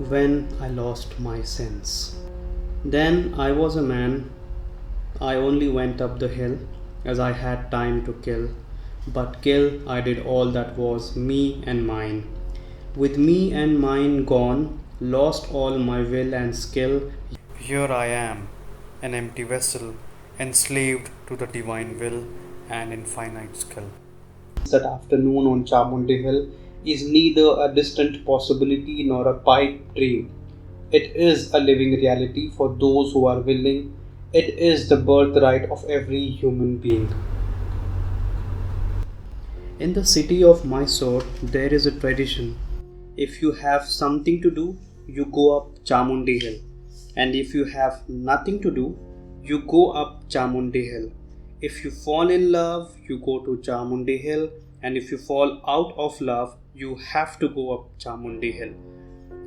when I lost my sense. Then I was a man. I only went up the hill as I had time to kill. But kill I did all that was me and mine. With me and mine gone, lost all my will and skill. Here I am, an empty vessel, enslaved to the divine will and infinite skill. That afternoon on Chamundi Hill is neither a distant possibility nor a pipe dream. It is a living reality for those who are willing. It is the birthright of every human being. In the city of Mysore, there is a tradition. If you have something to do, you go up Chamundi Hill. And if you have nothing to do, you go up Chamundi Hill. If you fall in love, you go to Chamundi Hill. And if you fall out of love, you have to go up Chamundi Hill.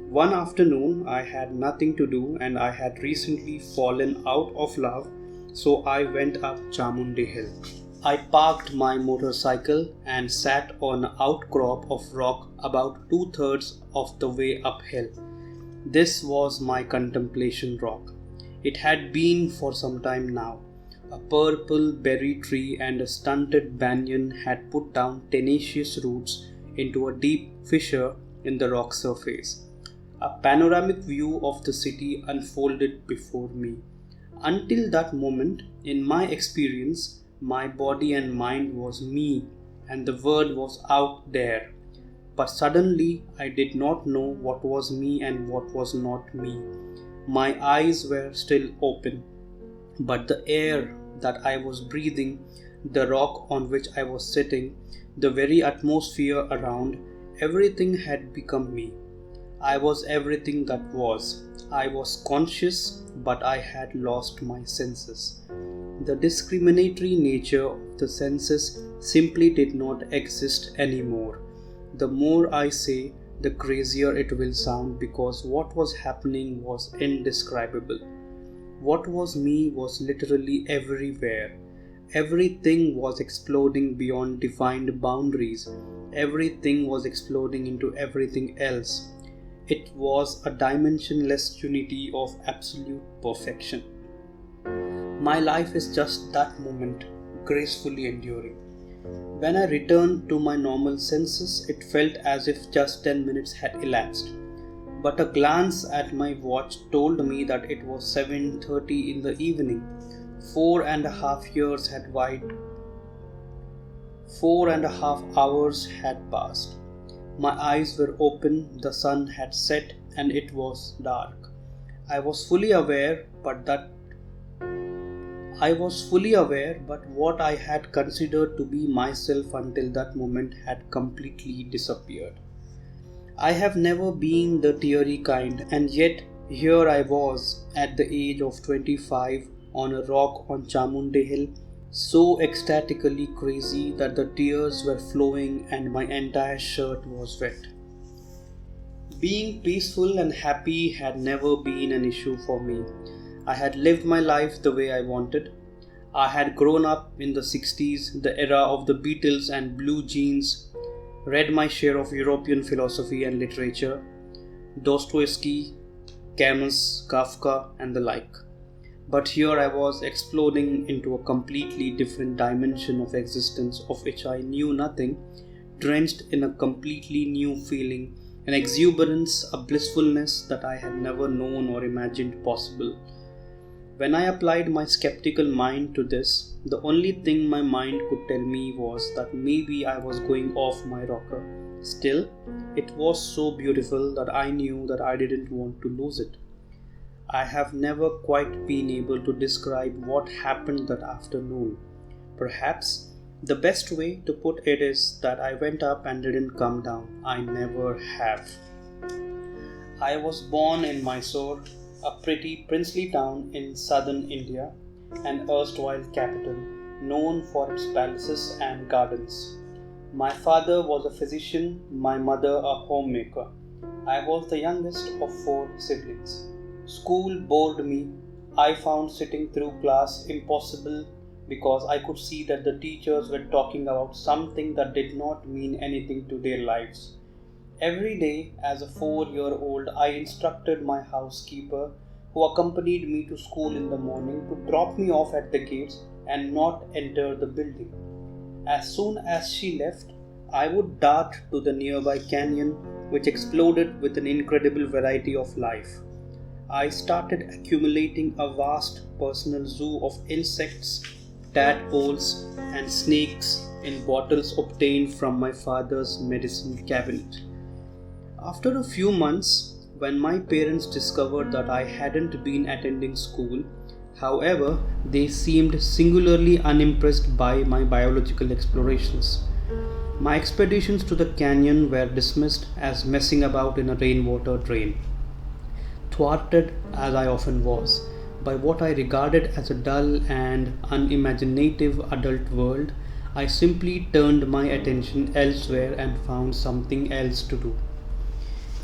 One afternoon, I had nothing to do and I had recently fallen out of love, so I went up Chamundi Hill. I parked my motorcycle and sat on an outcrop of rock about 2/3 of the way uphill. This was my contemplation rock. It had been for some time now. A purple berry tree and a stunted banyan had put down tenacious roots into a deep fissure in the rock surface. A panoramic view of the city unfolded before me. Until that moment, in my experience, my body and mind was me and the world was out there. But suddenly, I did not know what was me and what was not me. My eyes were still open, but the air that I was breathing, the rock on which I was sitting, the very atmosphere around, everything had become me. I was everything that was. I was conscious, but I had lost my senses. The discriminatory nature of the senses simply did not exist anymore. The more I say, the crazier it will sound because what was happening was indescribable. What was me was literally everywhere. Everything was exploding beyond defined boundaries. Everything was exploding into everything else. It was a dimensionless unity of absolute perfection. My life is just that moment, gracefully enduring. When I returned to my normal senses, it felt as if just 10 minutes had elapsed. But a glance at my watch told me that it was 7:30 in the evening. 4.5 years had wide 4.5 hours had passed. My eyes were open, the sun had set, and it was dark. I was fully aware, but what I had considered to be myself until that moment had completely disappeared. I have never been the teary kind, and yet here I was at the age of 25 on a rock on Chamundi Hill, so ecstatically crazy that the tears were flowing and my entire shirt was wet. Being peaceful and happy had never been an issue for me. I had lived my life the way I wanted. I had grown up in the 60s, the era of the Beatles and blue jeans, read my share of European philosophy and literature, Dostoevsky, Camus, Kafka, and the like. But here I was exploding into a completely different dimension of existence of which I knew nothing, drenched in a completely new feeling, an exuberance, a blissfulness that I had never known or imagined possible. When I applied my skeptical mind to this, the only thing my mind could tell me was that maybe I was going off my rocker. Still, it was so beautiful that I knew that I didn't want to lose it. I have never quite been able to describe what happened that afternoon. Perhaps the best way to put it is that I went up and didn't come down. I never have. I was born in Mysore, a pretty princely town in southern India, an erstwhile capital, known for its palaces and gardens. My father was a physician, my mother a homemaker. I was the youngest of 4 siblings. School bored me. I found sitting through class impossible because I could see that the teachers were talking about something that did not mean anything to their lives. Every day, as a 4-year-old, I instructed my housekeeper, who accompanied me to school in the morning, to drop me off at the gates and not enter the building. As soon as she left, I would dart to the nearby canyon, which exploded with an incredible variety of life. I started accumulating a vast personal zoo of insects, tadpoles, and snakes in bottles obtained from my father's medicine cabinet. After a few months, when my parents discovered that I hadn't been attending school, however, they seemed singularly unimpressed by my biological explorations. My expeditions to the canyon were dismissed as messing about in a rainwater drain. Thwarted, as I often was, by what I regarded as a dull and unimaginative adult world, I simply turned my attention elsewhere and found something else to do.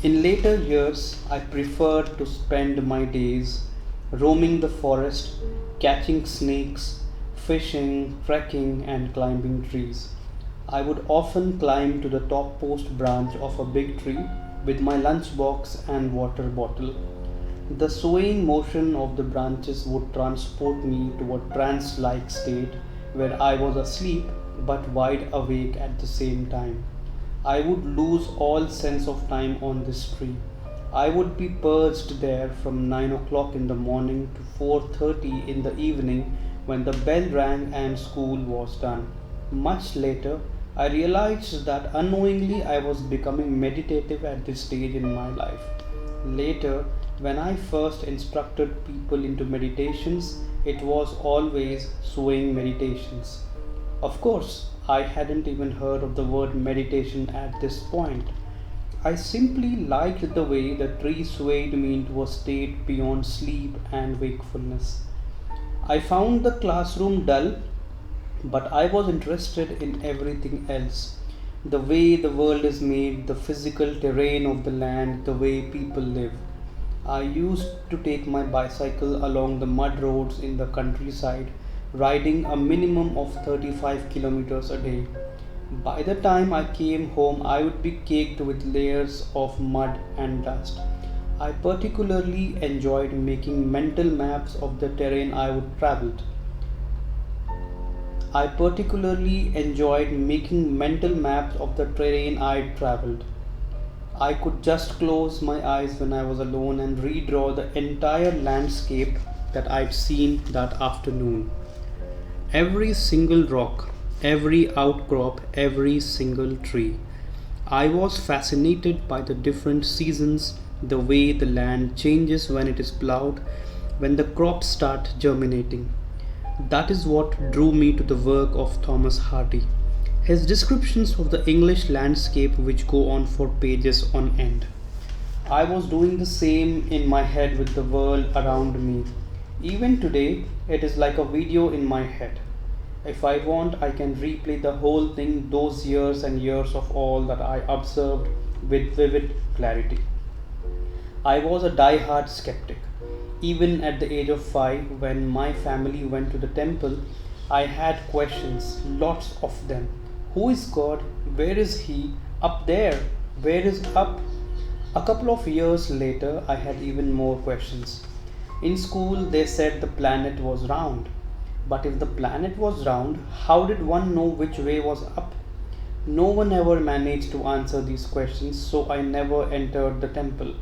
In later years, I preferred to spend my days roaming the forest, catching snakes, fishing, trekking, and climbing trees. I would often climb to the topmost branch of a big tree with my lunchbox and water bottle. The swaying motion of the branches would transport me to a trance like state where I was asleep but wide awake at the same time. I would lose all sense of time on this tree. I would be perched there from 9 o'clock in the morning to 4:30 in the evening when the bell rang and school was done. Much later, I realized that unknowingly I was becoming meditative at this stage in my life. Later, when I first instructed people into meditations, it was always swaying meditations. Of course, I hadn't even heard of the word meditation at this point. I simply liked the way the tree swayed me into a state beyond sleep and wakefulness. I found the classroom dull, but I was interested in everything else. The way the world is made, the physical terrain of the land, the way people live. I used to take my bicycle along the mud roads in the countryside, riding a minimum of 35 kilometers a day. By the time I came home, I would be caked with layers of mud and dust. I particularly enjoyed making mental maps of the terrain I would travel. I particularly enjoyed making mental maps of the terrain I'd traveled. I could just close my eyes when I was alone and redraw the entire landscape that I'd seen that afternoon. Every single rock, every outcrop, every single tree. I was fascinated by the different seasons, the way the land changes when it is plowed, when the crops start germinating. That is what drew me to the work of Thomas Hardy. His descriptions of the English landscape, which go on for pages on end. I was doing the same in my head with the world around me. Even today, it is like a video in my head. If I want, I can replay the whole thing, those years and years of all that I observed with vivid clarity. I was a die-hard skeptic. Even at the age of 5, when my family went to the temple, I had questions, lots of them. Who is God? Where is He? Up there? Where is up? A couple of years later, I had even more questions. In school, they said the planet was round. But if the planet was round, how did one know which way was up? No one ever managed to answer these questions, so I never entered the temple.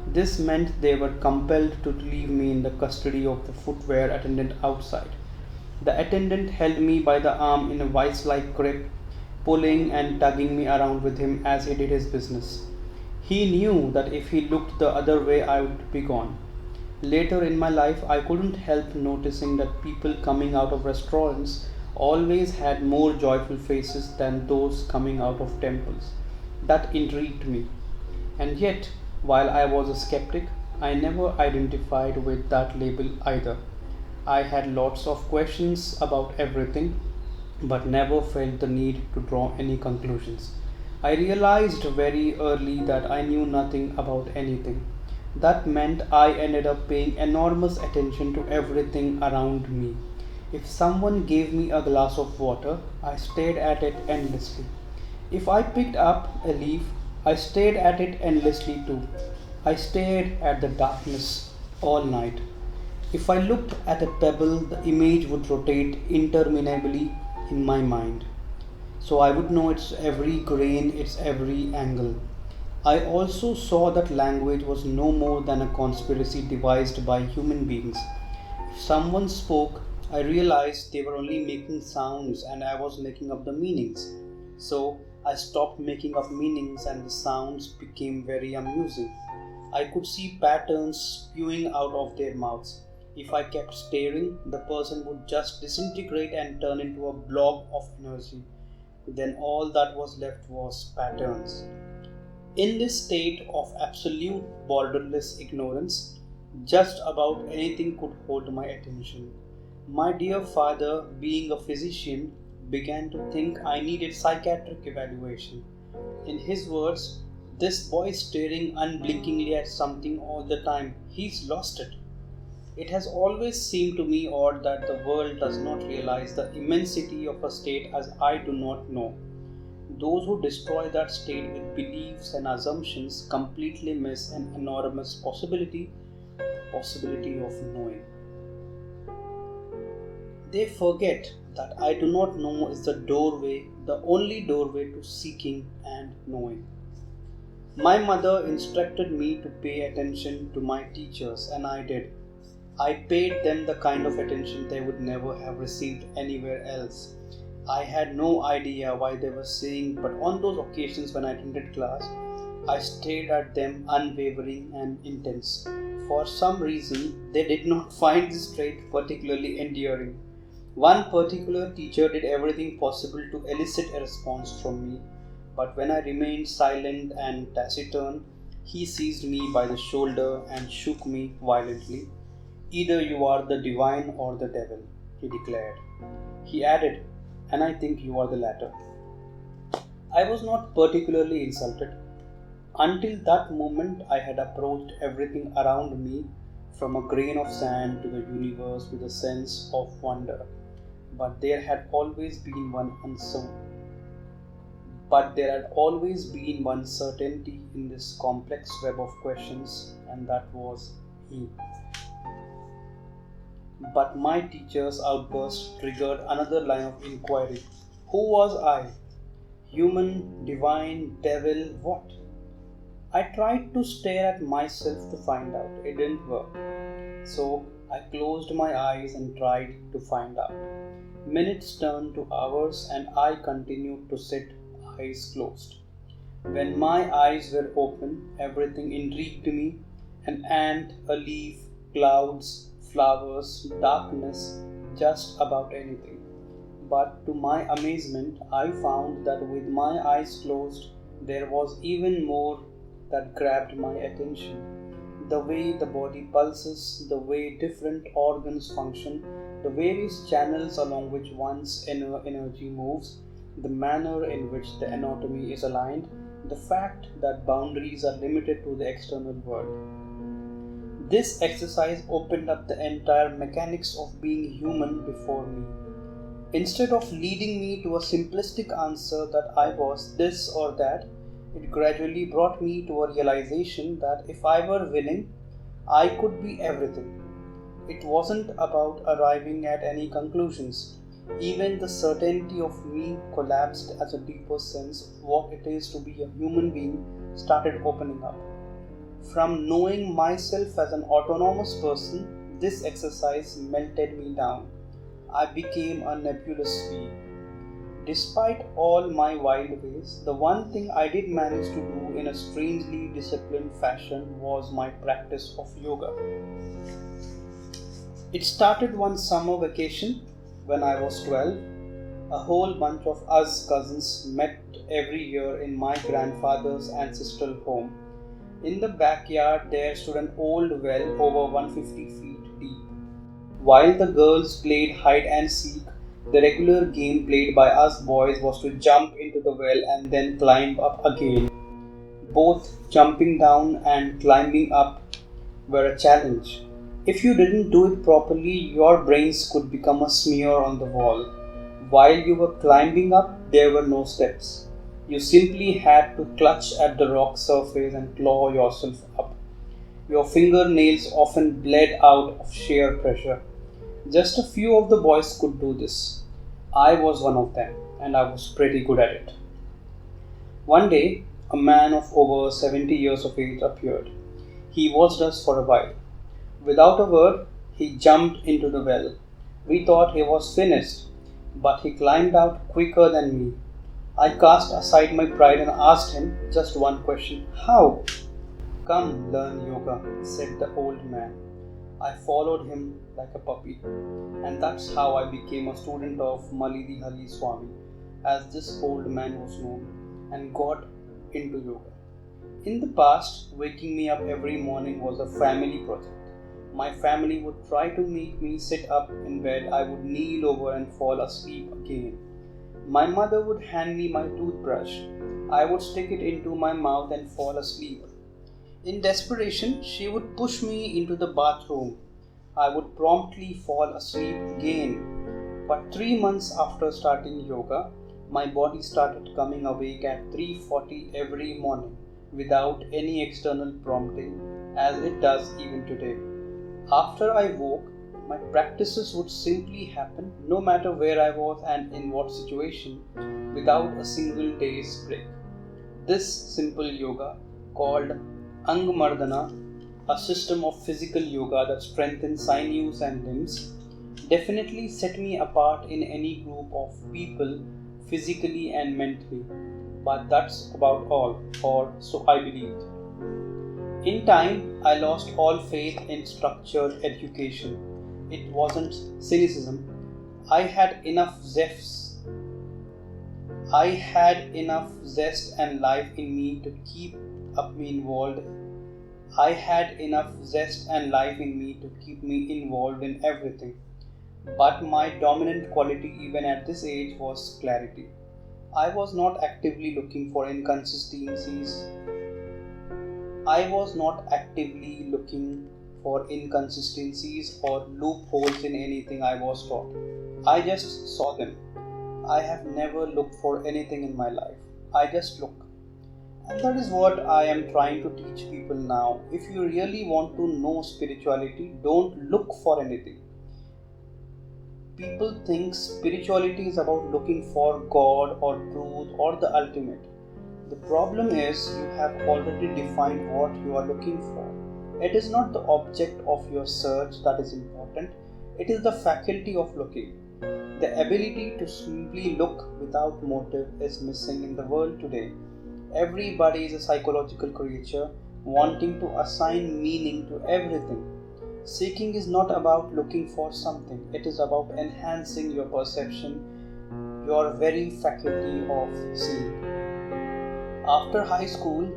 This meant they were compelled to leave me in the custody of the footwear attendant outside. The attendant held me by the arm in a vice-like grip, pulling and tugging me around with him as he did his business. He knew that if he looked the other way, I would be gone. Later in my life, I couldn't help noticing that people coming out of restaurants always had more joyful faces than those coming out of temples. That intrigued me. And yet, while I was a skeptic, I never identified with that label either. I had lots of questions about everything, but never felt the need to draw any conclusions. I realized very early that I knew nothing about anything. That meant I ended up paying enormous attention to everything around me. If someone gave me a glass of water, I stared at it endlessly. If I picked up a leaf, I stared at it endlessly too. I stared at the darkness all night. If I looked at a pebble, the image would rotate interminably in my mind. So I would know its every grain, its every angle. I also saw that language was no more than a conspiracy devised by human beings. If someone spoke, I realized they were only making sounds and I was making up the meanings. So I stopped making up meanings and the sounds became very amusing. I could see patterns spewing out of their mouths. If I kept staring, the person would just disintegrate and turn into a blob of energy. Then all that was left was patterns. In this state of absolute borderless ignorance, just about anything could hold my attention. My dear father, being a physician, began to think I needed psychiatric evaluation. In his words, this boy is staring unblinkingly at something all the time. He's lost it. It has always seemed to me odd that the world does not realize the immensity of a state as I do not know. Those who destroy that state with beliefs and assumptions completely miss an enormous possibility, the possibility of knowing. They forget that I do not know is the doorway, the only doorway to seeking and knowing. My mother instructed me to pay attention to my teachers, and I did. I paid them the kind of attention they would never have received anywhere else. I had no idea why they were saying, but on those occasions when I attended class, I stared at them unwavering and intense. For some reason, they did not find this trait particularly endearing. One particular teacher did everything possible to elicit a response from me, but when I remained silent and taciturn, he seized me by the shoulder and shook me violently. Either you are the divine or the devil, he declared. He added, and I think you are the latter. I was not particularly insulted. Until that moment, I had approached everything around me from a grain of sand to the universe with a sense of wonder. But there had always been one certainty in this complex web of questions, and that was me. But my teacher's outburst triggered another line of inquiry. Who was I? Human, divine, devil, what? I tried to stare at myself to find out. It didn't work. So I closed my eyes and tried to find out. Minutes turned to hours and I continued to sit, eyes closed. When my eyes were open, everything intrigued me. An ant, a leaf, clouds, flowers, darkness, just about anything. But to my amazement, I found that with my eyes closed, there was even more that grabbed my attention. The way the body pulses, the way different organs function, the various channels along which one's inner energy moves, the manner in which the anatomy is aligned, the fact that boundaries are limited to the external world. This exercise opened up the entire mechanics of being human before me. Instead of leading me to a simplistic answer that I was this or that, it gradually brought me to a realization that if I were willing, I could be everything. It wasn't about arriving at any conclusions. Even the certainty of me collapsed as a deeper sense of what it is to be a human being started opening up. From knowing myself as an autonomous person, this exercise melted me down. I became a nebulous being. Despite all my wild ways, the one thing I did manage to do in a strangely disciplined fashion was my practice of yoga. It started one summer vacation when I was 12. A whole bunch of us cousins met every year in my grandfather's ancestral home. In the backyard there stood an old well over 150 feet deep. While the girls played hide and seek, the regular game played by us boys was to jump into the well and then climb up again. Both jumping down and climbing up were a challenge. If you didn't do it properly, your brains could become a smear on the wall. While you were climbing up, there were no steps. You simply had to clutch at the rock surface and claw yourself up. Your fingernails often bled out of sheer pressure. Just a few of the boys could do this. I was one of them, and I was pretty good at it. One day, a man of over 70 years of age appeared. He watched us for a while. Without a word, he jumped into the well. We thought he was finished, but he climbed out quicker than me. I cast aside my pride and asked him just one question: How? Come learn yoga, said the old man. I followed him like a puppy, and that's how I became a student of Malidihali Swami, as this old man was known, and got into yoga. In the past, waking me up every morning was a family project. My family would try to make me sit up in bed. I would kneel over and fall asleep again. My mother would hand me my toothbrush. I would stick it into my mouth and fall asleep. In desperation, she would push me into the bathroom. I would promptly fall asleep again. But 3 months after starting yoga, my body started coming awake at 3:40 every morning without any external prompting, as it does even today. After I woke, my practices would simply happen no matter where I was and in what situation, without a single day's break. This simple yoga, called Angmardana, a system of physical yoga that strengthens sinews and limbs, definitely set me apart in any group of people physically and mentally. But that's about all, or so I believed. In time, I lost all faith in structured education. It wasn't cynicism. I had enough zest and life in me to keep me involved. I had enough zest and life in me to keep me involved in everything. But my dominant quality even at this age was clarity. I was not actively looking for inconsistencies. Or loopholes in anything I was taught. I just saw them. I have never looked for anything in my life. I just look. And that is what I am trying to teach people now. If you really want to know spirituality, don't look for anything. People think spirituality is about looking for God or truth or the ultimate. The problem is you have already defined what you are looking for. It is not the object of your search that is important, it is the faculty of looking. The ability to simply look without motive is missing in the world today. Everybody is a psychological creature wanting to assign meaning to everything. Seeking is not about looking for something, it is about enhancing your perception, your very faculty of seeing. After high school,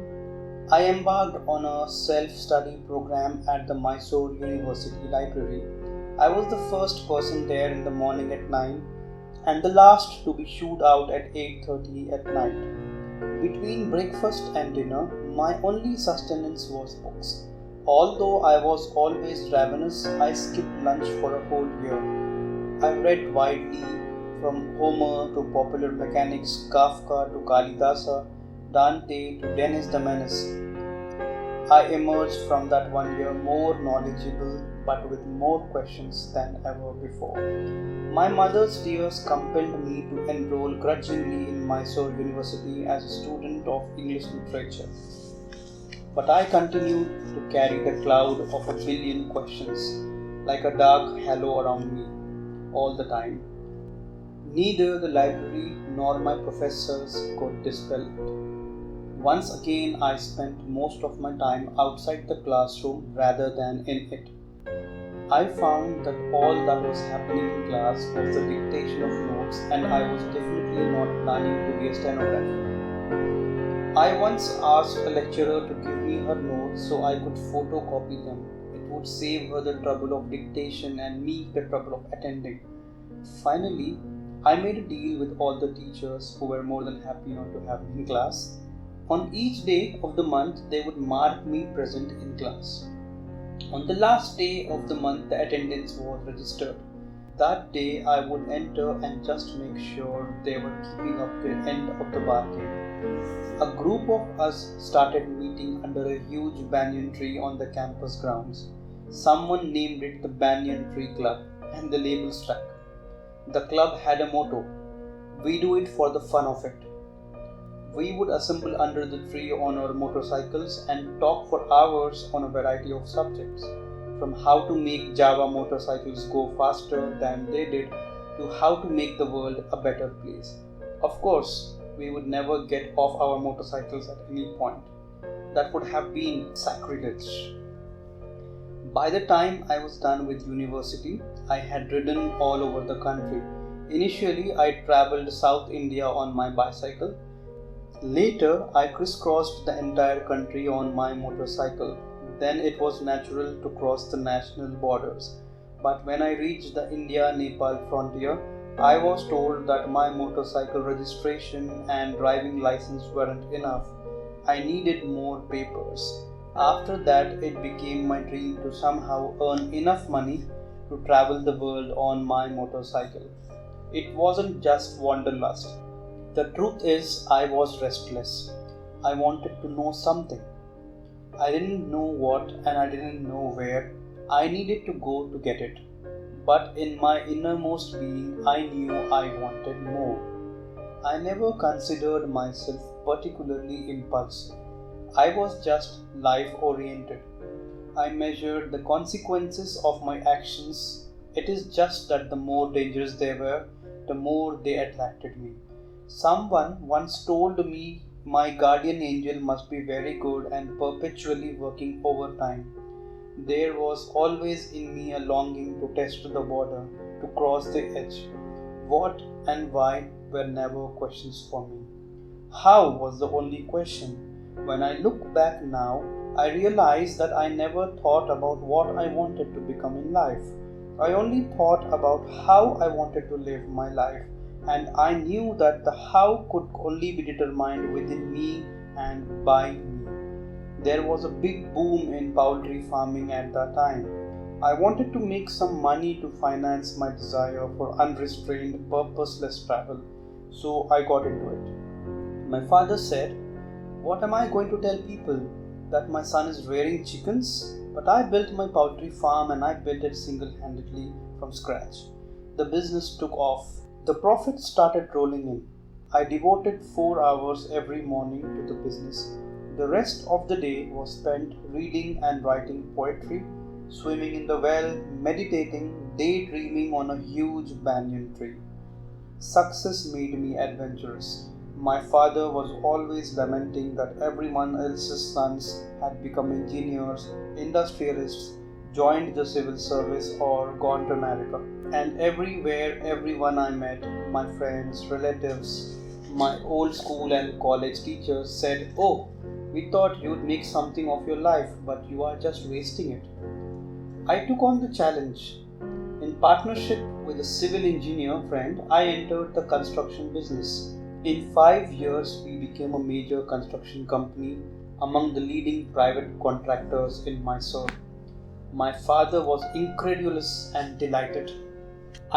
I embarked on a self-study program at the Mysore University Library. I was the first person there in the morning at 9 and the last to be shooed out at 8:30 at night. Between breakfast and dinner, my only sustenance was books. Although I was always ravenous, I skipped lunch for a whole year. I read widely, from Homer to popular mechanics, Kafka to Kalidasa, Dante to Denis the Menace. I emerged from that one year more knowledgeable but with more questions than ever before. My mother's tears compelled me to enroll grudgingly in Mysore University as a student of English literature. But I continued to carry the cloud of a billion questions like a dark halo around me all the time. Neither the library nor my professors could dispel it. Once again, I spent most of my time outside the classroom rather than in it. I found that all that was happening in class was the dictation of notes, and I was definitely not planning to be a stenographer. I once asked a lecturer to give me her notes so I could photocopy them. It would save her the trouble of dictation and me the trouble of attending. Finally, I made a deal with all the teachers who were more than happy not to have me in class. On each day of the month, they would mark me present in class. On the last day of the month, the attendance was registered. That day I would enter and just make sure they were keeping up their end of the bargain. A group of us started meeting under a huge banyan tree on the campus grounds. Someone named it the Banyan Tree Club, and the label stuck. The club had a motto: "We do it for the fun of it." We would assemble under the tree on our motorcycles and talk for hours on a variety of subjects, from how to make Java motorcycles go faster than they did to how to make the world a better place. Of course, we would never get off our motorcycles at any point. That would have been sacrilege. By the time I was done with university, I had ridden all over the country. Initially, I traveled South India on my bicycle. Later, I crisscrossed the entire country on my motorcycle. Then it was natural to cross the national borders. But when I reached the India-Nepal frontier, I was told that my motorcycle registration and driving license weren't enough. I needed more papers. After that, it became my dream to somehow earn enough money to travel the world on my motorcycle. It wasn't just wanderlust. The truth is, I was restless. I wanted to know something. I didn't know what and I didn't know where. I needed to go to get it. But in my innermost being, I knew I wanted more. I never considered myself particularly impulsive. I was just life oriented. I measured the consequences of my actions. It is just that the more dangerous they were, the more they attracted me. Someone once told me my guardian angel must be very good and perpetually working overtime. There was always in me a longing to test the border, to cross the edge. What and why were never questions for me. How was the only question. When I look back now, I realize that I never thought about what I wanted to become in life. I only thought about how I wanted to live my life, and I knew that the how could only be determined within me and by me. There was a big boom in poultry farming at that time. I wanted to make some money to finance my desire for unrestrained, purposeless travel, so I got into it. My father said, "What am I going to tell people? That my son is rearing chickens?" But I built my poultry farm and I built it single-handedly from scratch. The business took off. The profits started rolling in. I devoted 4 hours every morning to the business. The rest of the day was spent reading and writing poetry, swimming in the well, meditating, daydreaming on a huge banyan tree. Success made me adventurous. My father was always lamenting that everyone else's sons had become engineers, industrialists, joined the civil service, or gone to America. And everywhere, everyone I met, my friends, relatives, my old school and college teachers said, "Oh, we thought you'd make something of your life, but you are just wasting it." I took on the challenge. In partnership with a civil engineer friend, I entered the construction business. In 5 years, we became a major construction company among the leading private contractors in Mysore. My father was incredulous and delighted.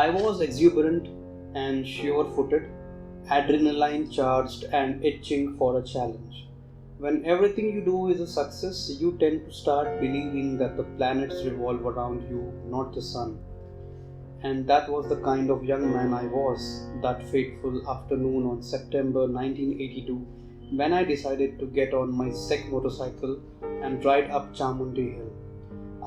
I was exuberant and sure-footed, adrenaline charged and itching for a challenge. When everything you do is a success, you tend to start believing that the planets revolve around you, not the sun. And that was the kind of young man I was that fateful afternoon on September 1982 when I decided to get on my SEC motorcycle and ride up Chamundi Hill.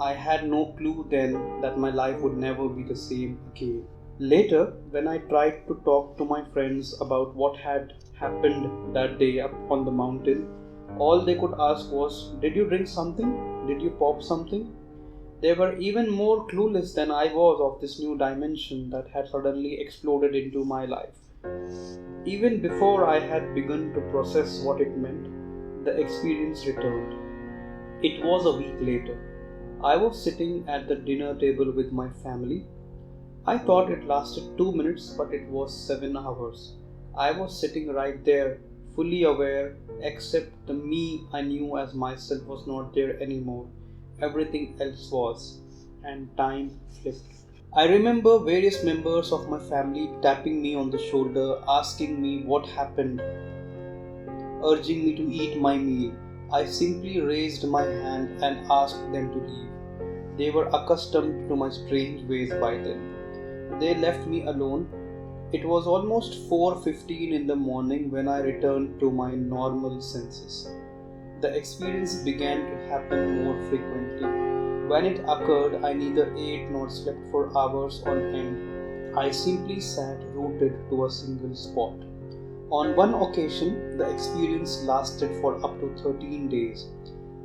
I had no clue then that my life would never be the same again. Later, when I tried to talk to my friends about what had happened that day up on the mountain, all they could ask was, "Did you drink something? Did you pop something?" They were even more clueless than I was of this new dimension that had suddenly exploded into my life. Even before I had begun to process what it meant, the experience returned. It was a week later. I was sitting at the dinner table with my family. I thought it lasted 2 minutes, but it was 7 hours. I was sitting right there, fully aware, except the me I knew as myself was not there anymore. Everything else was, and time flipped. I remember various members of my family tapping me on the shoulder, asking me what happened, urging me to eat my meal. I simply raised my hand and asked them to leave. They were accustomed to my strange ways by then. They left me alone. It was almost 4:15 in the morning when I returned to my normal senses. The experience began to happen more frequently. When it occurred, I neither ate nor slept for hours on end. I simply sat rooted to a single spot. On one occasion, the experience lasted for up to 13 days.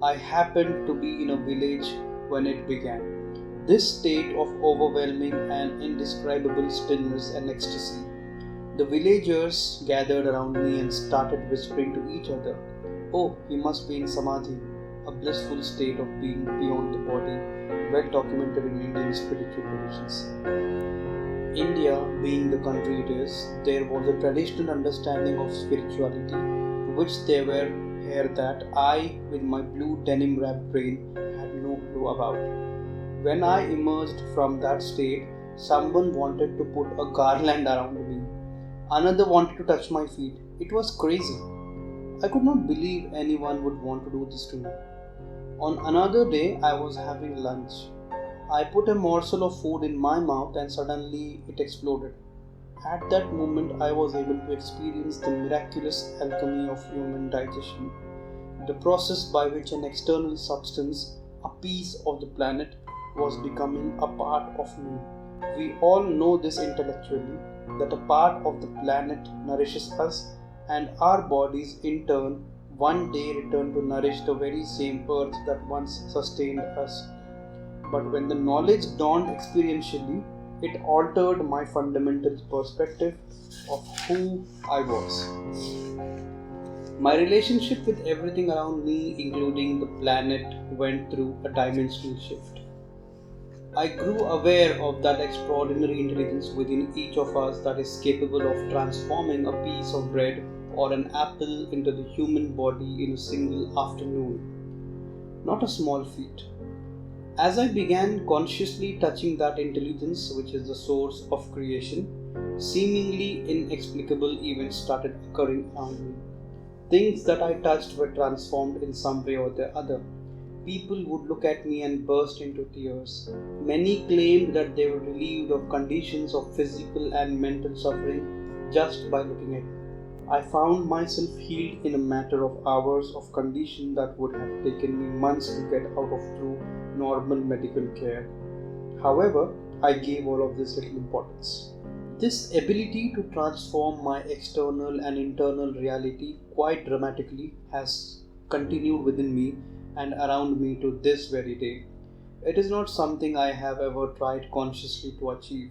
I happened to be in a village when it began. This state of overwhelming and indescribable stillness and ecstasy. The villagers gathered around me and started whispering to each other, "Oh, he must be in Samadhi," a blissful state of being beyond the body, well documented in Indian spiritual traditions. India, being the country it is, there was a traditional understanding of spirituality to which they were here that I, with my blue denim wrapped brain, had no clue about. When I emerged from that state, someone wanted to put a garland around me. Another wanted to touch my feet. It was crazy. I could not believe anyone would want to do this to me. On another day, I was having lunch. I put a morsel of food in my mouth and suddenly it exploded. At that moment, I was able to experience the miraculous alchemy of human digestion, the process by which an external substance, a piece of the planet, was becoming a part of me. We all know this intellectually, that a part of the planet nourishes us, and our bodies in turn one day return to nourish the very same earth that once sustained us. But when the knowledge dawned experientially, it altered my fundamental perspective of who I was. My relationship with everything around me, including the planet, went through a dimensional shift. I grew aware of that extraordinary intelligence within each of us that is capable of transforming a piece of bread or an apple into the human body in a single afternoon. Not a small feat. As I began consciously touching that intelligence, which is the source of creation, seemingly inexplicable events started occurring around me. Things that I touched were transformed in some way or the other. People would look at me and burst into tears. Many claimed that they were relieved of conditions of physical and mental suffering just by looking at me. I found myself healed in a matter of hours of condition that would have taken me months to get out of through normal medical care. However, I gave all of this little importance. This ability to transform my external and internal reality quite dramatically has continued within me and around me to this very day. It is not something I have ever tried consciously to achieve.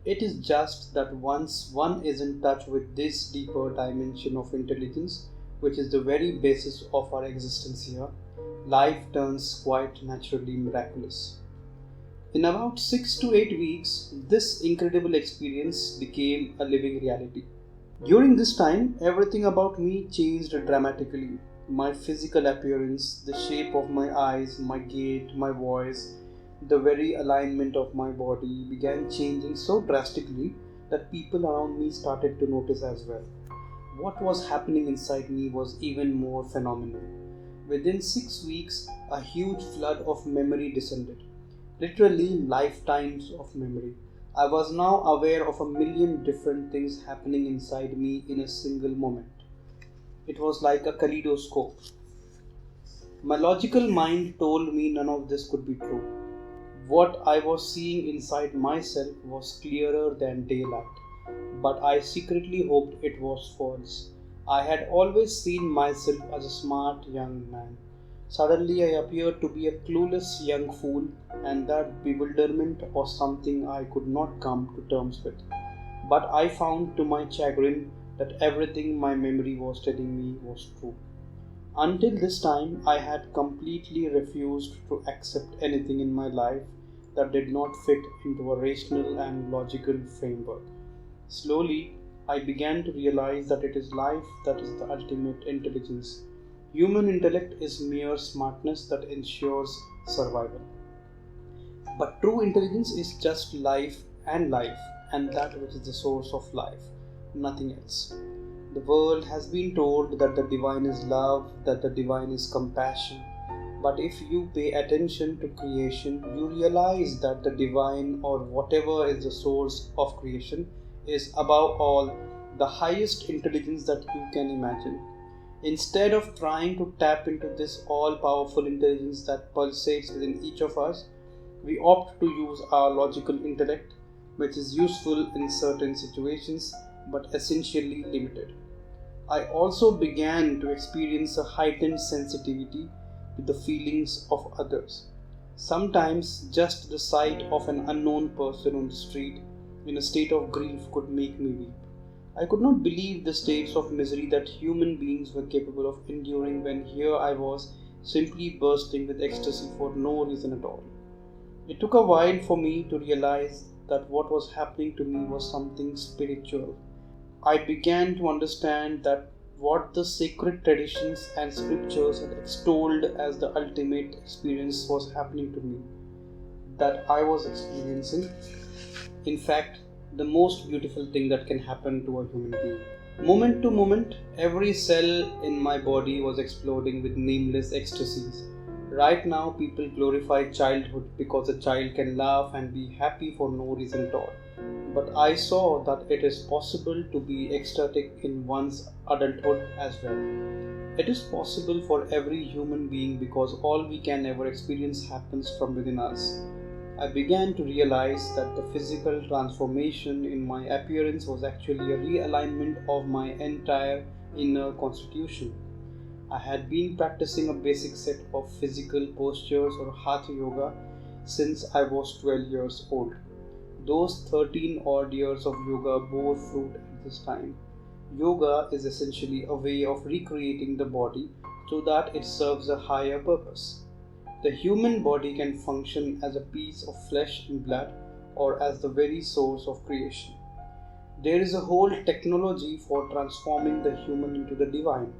It is just that once one is in touch with this deeper dimension of intelligence, which is the very basis of our existence here, life turns quite naturally miraculous. In about 6 to 8 weeks, this incredible experience became a living reality. During this time, everything about me changed dramatically. My physical appearance, the shape of my eyes, my gait, my voice, the very alignment of my body began changing so drastically that people around me started to notice as well. What was happening inside me was even more phenomenal. Within 6 weeks, a huge flood of memory descended. Literally lifetimes of memory. I was now aware of a million different things happening inside me in a single moment. It was like a kaleidoscope. My logical mind told me none of this could be true. What I was seeing inside myself was clearer than daylight, but I secretly hoped it was false. I had always seen myself as a smart young man. Suddenly I appeared to be a clueless young fool, and that bewilderment was something I could not come to terms with. But I found to my chagrin that everything my memory was telling me was true. Until this time, I had completely refused to accept anything in my life that did not fit into a rational and logical framework. Slowly, I began to realize that it is life that is the ultimate intelligence. Human intellect is mere smartness that ensures survival. But true intelligence is just life, and that which is the source of life, nothing else. The world has been told that the divine is love, that the divine is compassion. But if you pay attention to creation, you realize that the divine, or whatever is the source of creation, is above all the highest intelligence that you can imagine. Instead of trying to tap into this all powerful intelligence that pulsates within each of us, we opt to use our logical intellect, which is useful in certain situations but essentially limited. I also began to experience a heightened sensitivity to the feelings of others. Sometimes just the sight of an unknown person on the street in a state of grief could make me weep. I could not believe the states of misery that human beings were capable of enduring when here I was simply bursting with ecstasy for no reason at all. It took a while for me to realize that what was happening to me was something spiritual. I began to understand that what the sacred traditions and scriptures had extolled as the ultimate experience was happening to me, that I was experiencing, in fact, the most beautiful thing that can happen to a human being. Moment to moment, every cell in my body was exploding with nameless ecstasies. Right now, people glorify childhood because a child can laugh and be happy for no reason at all. But I saw that it is possible to be ecstatic in one's adulthood as well. It is possible for every human being because all we can ever experience happens from within us. I began to realize that the physical transformation in my appearance was actually a realignment of my entire inner constitution. I had been practicing a basic set of physical postures or hatha yoga since I was 12 years old. Those 13 odd years of yoga bore fruit at this time. Yoga is essentially a way of recreating the body so that it serves a higher purpose. The human body can function as a piece of flesh and blood or as the very source of creation. There is a whole technology for transforming the human into the divine.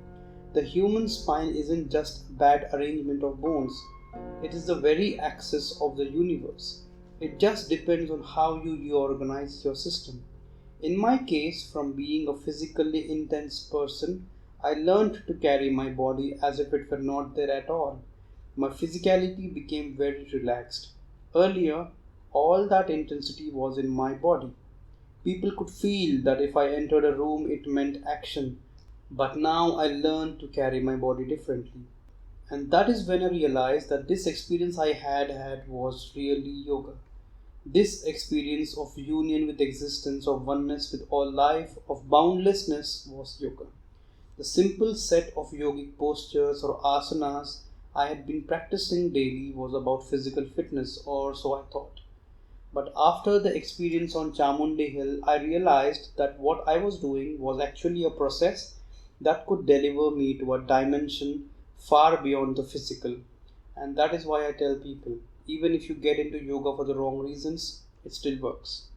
The human spine isn't just a bad arrangement of bones, it is the very axis of the universe. It just depends on how you reorganize your system. In my case, from being a physically intense person, I learned to carry my body as if it were not there at all. My physicality became very relaxed. Earlier, all that intensity was in my body. People could feel that if I entered a room, it meant action. But now I learned to carry my body differently. And that is when I realized that this experience I had was really yoga. This experience of union with existence, of oneness with all life, of boundlessness was yoga. The simple set of yogic postures or asanas I had been practicing daily was about physical fitness, or so I thought. But after the experience on Chamundi Hill, I realized that what I was doing was actually a process that could deliver me to a dimension far beyond the physical. And that is why I tell people, even if you get into yoga for the wrong reasons, it still works.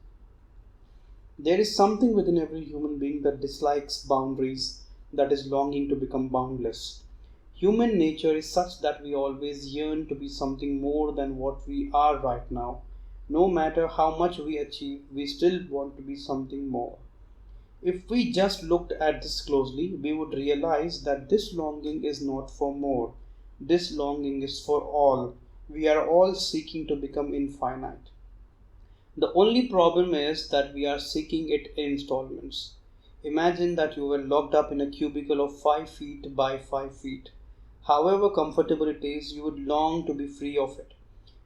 There is something within every human being that dislikes boundaries, that is longing to become boundless. Human nature is such that we always yearn to be something more than what we are right now. No matter how much we achieve, we still want to be something more. If we just looked at this closely, we would realize that this longing is not for more. This longing is for all. We are all seeking to become infinite. The only problem is that we are seeking it in installments. Imagine that you were locked up in a cubicle of 5 feet by 5 feet. However comfortable it is, you would long to be free of it.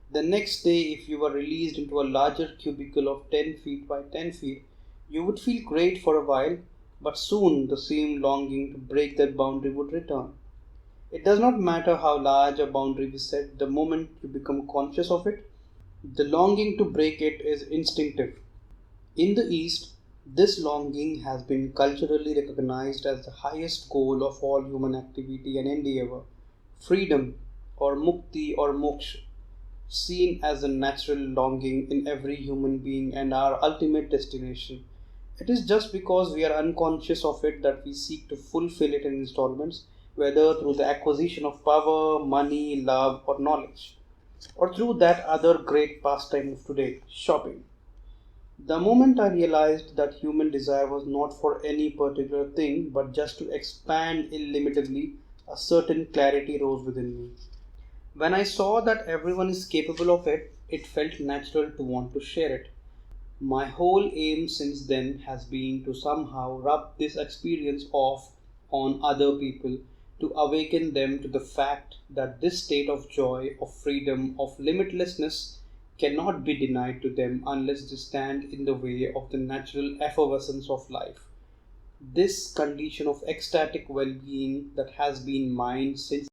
The next day, if you were released into a larger cubicle of 10 feet by 10 feet, you would feel great for a while, but soon the same longing to break that boundary would return. It does not matter how large a boundary we set, the moment you become conscious of it, the longing to break it is instinctive. In the East, this longing has been culturally recognized as the highest goal of all human activity and endeavor. Freedom, or mukti or moksha, seen as a natural longing in every human being and our ultimate destination. It is just because we are unconscious of it that we seek to fulfill it in installments, whether through the acquisition of power, money, love, or knowledge. or through that other great pastime of today, shopping. The moment I realized that human desire was not for any particular thing but just to expand illimitably, a certain clarity rose within me. When I saw that everyone is capable of it, it felt natural to want to share it. My whole aim since then has been to somehow rub this experience off on other people, to awaken them to the fact that this state of joy, of freedom, of limitlessness cannot be denied to them unless they stand in the way of the natural effervescence of life. This condition of ecstatic well being that has been mine since